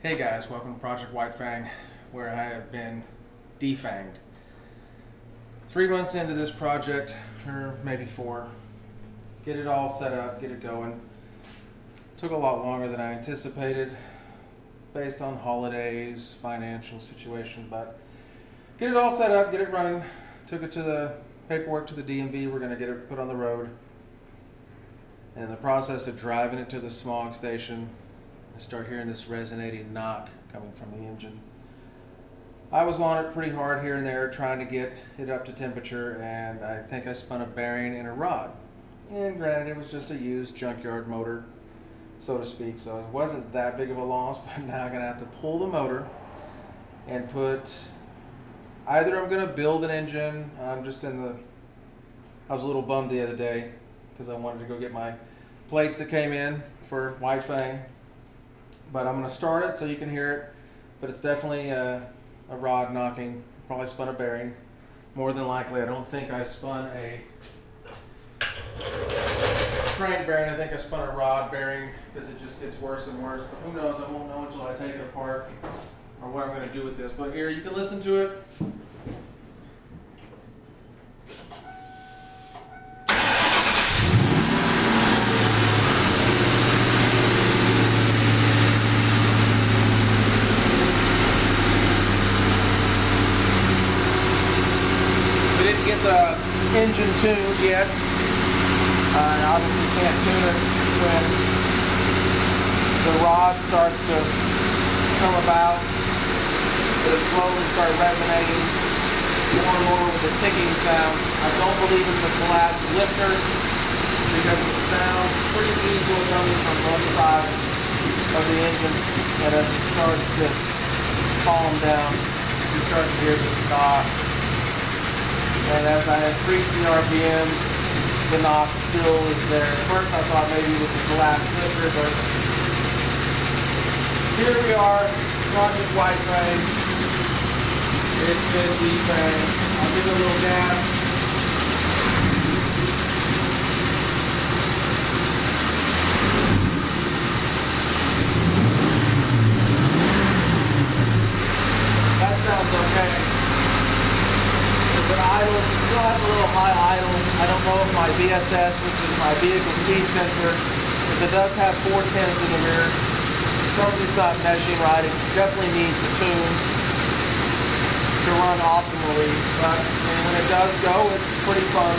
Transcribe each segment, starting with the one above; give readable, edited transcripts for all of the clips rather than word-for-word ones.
Hey guys, welcome to Project White Fang, where I have been defanged. 3 months into this project, or maybe 4, get it all set up, get it going. Took a lot longer than I anticipated, based on holidays, financial situation, but get it all set up, get it running. Took it to the paperwork to the DMV. We're going to get it put on the road. And in the process of driving it to the smog station, I start hearing this resonating knock coming from the engine. I was on it pretty hard here and there trying to get it up to temperature, and I think I spun a bearing and a rod. And granted, it was just a used junkyard motor, so to speak, so it wasn't that big of a loss, but now I'm going to have to pull the motor and put, either I'm going to build an engine. I was a little bummed the other day because I wanted to go get my plates that came in for White Fang. But I'm going to start it so you can hear it. But it's definitely a rod knocking. Probably spun a bearing. More than likely, I don't think I spun a crank bearing. I think I spun a rod bearing because it just gets worse and worse. But who knows? I won't know until I take it apart or what I'm going to do with this. But here, you can listen to it. Get the engine tuned yet. Obviously can't tune it when the rod starts to come about. It'll slowly start resonating more and more with the ticking sound. I don't believe it's a collapsed lifter because it sounds pretty equal coming from both sides of the engine. And as it starts to calm down, you start to hear this knock. And as I increase the RPMs, the knock still is there. At first I thought maybe it was a collapsed lifter, but here we are, Project White Fang. It's been defanged. I'll give it a little gas. That sounds okay. But idle, it still has a little high idle. I don't know if my VSS, which is my vehicle speed sensor, because it does have 410s in the rear. Something's not meshing right. It definitely needs a tune to run optimally. But when it does go, it's pretty fun.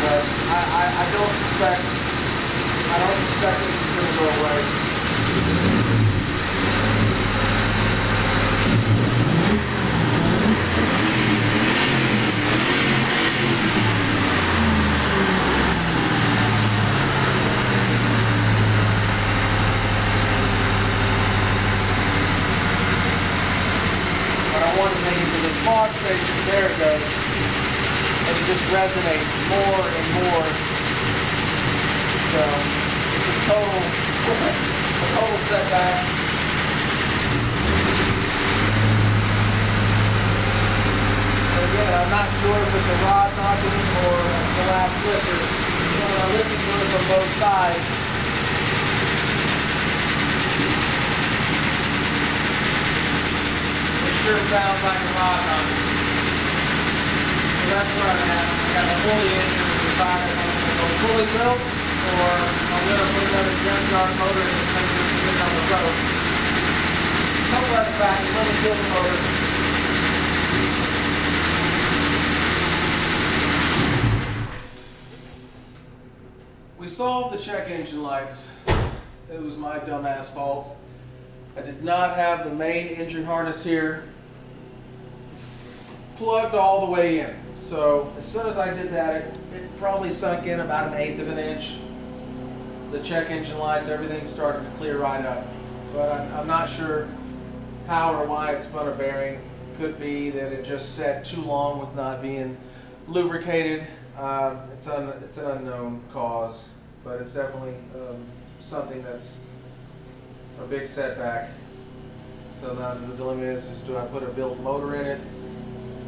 But I don't suspect this is going to go away. Smog station, there it goes, and it just resonates more and more. So it's a total setback. But again, I'm not sure if it's a rod knocking or a collapsed lifter. So when I listen to it from both sides, sure sounds like a rod knocker. So that's where I'm at. I got a fully engine to decide if I'm going to go fully built or I'm going to put another junkyard motor in this thing just to get it on the road. Come right back and let me build the motor. We solved the check engine lights. It was my dumbass fault. I did not have the main engine harness here plugged all the way in. So as soon as I did that, it probably sunk in about 1/8 of an inch. The check engine lights, everything started to clear right up. But I'm not sure how or why it spun a bearing. Could be that it just sat too long with not being lubricated. It's an unknown cause, but it's definitely something that's a big setback. So now the dilemma is do I put a built motor in it,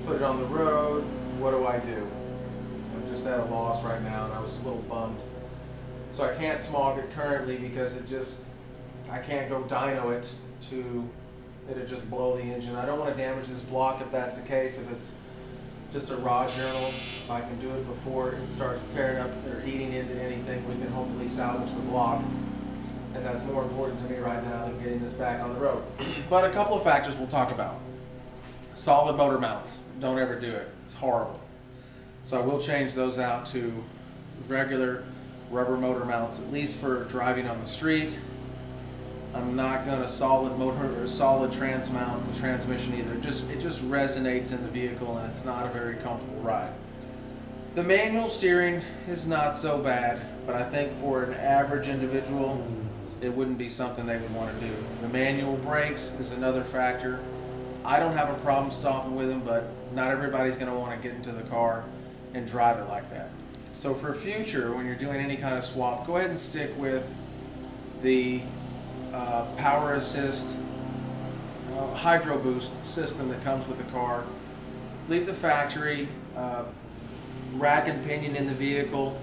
put it on the road, what do I do? I'm just at a loss right now, and I was a little bummed. So I can't smog it currently because it just I can't go dyno it to it'll just blow the engine. I don't want to damage this block if that's the case. If it's just a raw journal, if I can do it before it starts tearing up or eating into anything, we can hopefully salvage the block. And that's more important to me right now than getting this back on the road. But a couple of factors we'll talk about. Solid motor mounts. Don't ever do it. It's horrible. So I will change those out to regular rubber motor mounts, at least for driving on the street. I'm not going to solid motor or solid trans mount the transmission either. It just resonates in the vehicle and it's not a very comfortable ride. The manual steering is not so bad, but I think for an average individual, it wouldn't be something they would want to do. The manual brakes is another factor. I don't have a problem stopping with them, but not everybody's going to want to get into the car and drive it like that. So for future, when you're doing any kind of swap, go ahead and stick with the power assist hydro boost system that comes with the car. Leave the factory rack and pinion in the vehicle.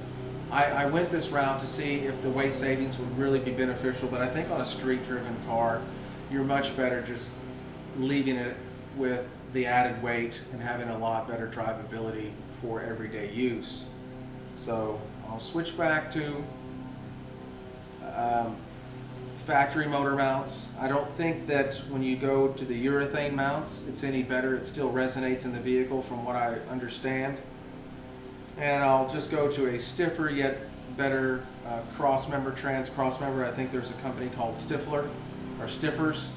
I went this route to see if the weight savings would really be beneficial, but I think on a street driven car you're much better just leaving it with the added weight and having a lot better drivability for everyday use. So I'll switch back to factory motor mounts. I don't think that when you go to the urethane mounts it's any better. It still resonates in the vehicle from what I understand. And I'll just go to a stiffer yet better crossmember, trans crossmember. I think there's a company called Stifler or Stiffers.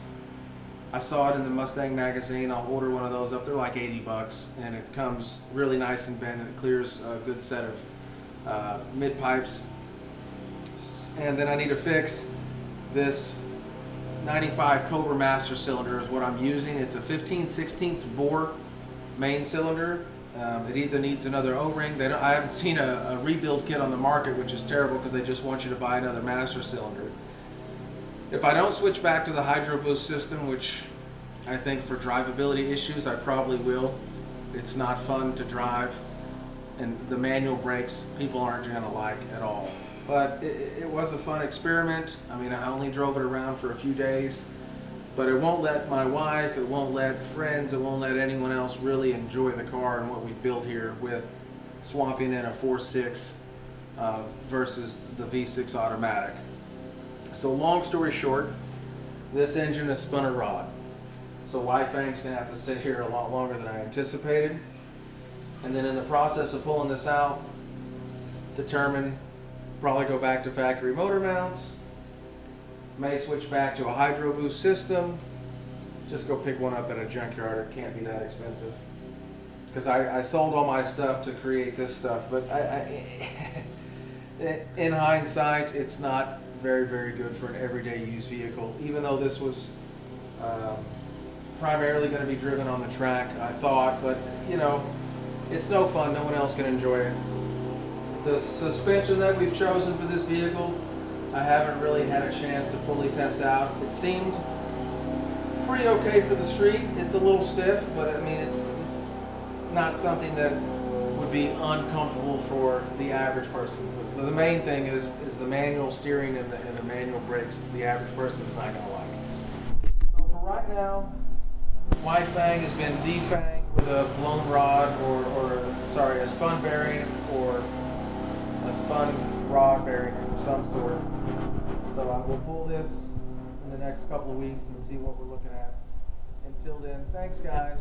I saw it in the Mustang magazine. I'll order one of those up. They're like 80 bucks and it comes really nice and bent and it clears a good set of mid pipes. And then I need to fix this 95 Cobra master cylinder is what I'm using. It's a 15/16 bore main cylinder. It either needs another O-ring. I haven't seen a rebuild kit on the market, which is terrible because they just want you to buy another master cylinder. If I don't switch back to the hydro boost system, which I think for drivability issues I probably will, it's not fun to drive, and the manual brakes people aren't going to like at all. But it was a fun experiment. I mean, I only drove it around for a few days. But it won't let my wife, it won't let friends, it won't let anyone else really enjoy the car and what we built here with swapping in a 4.6 versus the V6 automatic. So long story short, this engine has spun a rod. So Y-Fang's going to have to sit here a lot longer than I anticipated. And then in the process of pulling this out, determine, probably go back to factory motor mounts, may switch back to a hydro boost system. Just go pick one up at a junkyard. It can't be that expensive. Because I sold all my stuff to create this stuff, but in hindsight, it's not very, very good for an everyday use vehicle. Even though this was primarily going to be driven on the track, I thought, but you know, it's no fun. No one else can enjoy it. The suspension that we've chosen for this vehicle, I haven't really had a chance to fully test out. It seemed pretty okay for the street. It's a little stiff, but I mean, it's not something that would be uncomfortable for the average person. But the main thing is the manual steering and the manual brakes. The average person is not going to like. So for right now, my fang has been defanged with a blown rod or sorry, a spun bearing or a spun rod bearing of some sort. So I will pull this in the next couple of weeks and see what we're looking at. Until then, thanks guys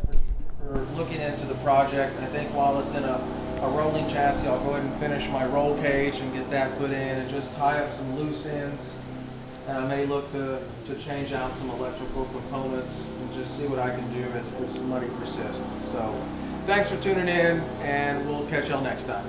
for looking into the project. I think while it's in a rolling chassis, I'll go ahead and finish my roll cage and get that put in and just tie up some loose ends. And I may look to change out some electrical components and just see what I can do as money persists. So thanks for tuning in, and we'll catch y'all next time.